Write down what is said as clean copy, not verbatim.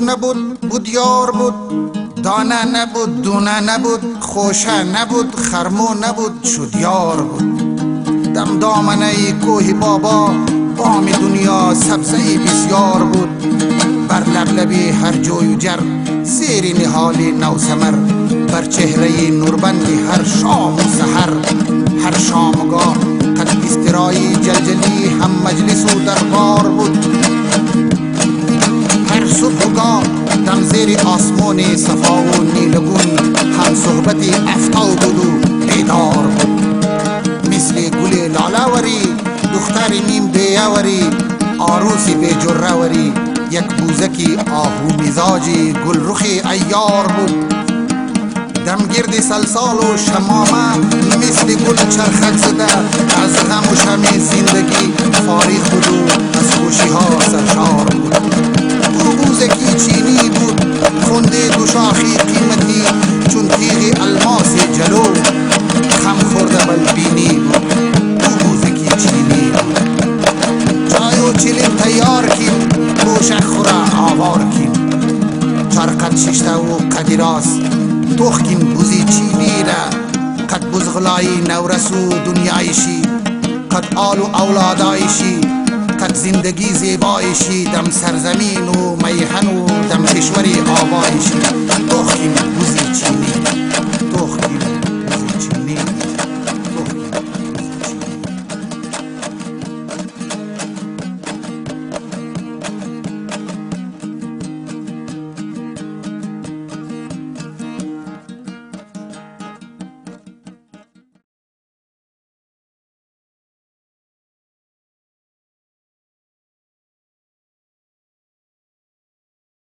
نبود بود یار بود، دانه نبود دونه نبود، خوشه نبود خرمو نبود، شد یار بود. دم دامنه کوه بابا بام دنیا سبزه بسیار بود. بر لبلبی هر جوی و جر زیر نهال نوسمر، بر چهره نوربند هر شام و سحر. هر شامگاه قد استرایی جلجلی هم مجلس و دربار بود. هر صبحگاه دم زیر آسمان صفا و نیلگون هم صحبت افتاد بود و بیدار بود. مثل گل لالاوری دختر نیم بیاوری، عروسی به جراوری، یک بوزکی آهو مزاجی گل رخ ایار بود. دمگرد سلسال و شمامه مثل گل چرخک زده، از غم و شم زندگی فارغ بود و از خوشی ها سرشار بود. او بوزکی چینی بود، خونده دو شاخی قیمتی چون تیغ الماس جلو، خم خورده بلبینی بود. او بوزکی چینی بود. چای و چلم تیار کیم، گوشک خوره آوار کیم. چرقت ششته و قدیراس توخ کیم بوزی چینی را. قد بزغلای نورسو دنیایشی، قد آل و اولادایشی، قد زندگی زیبایشی. دم سرزمین و میهن و دم کشوری آبایشی. توخ کیم بوزی چینی.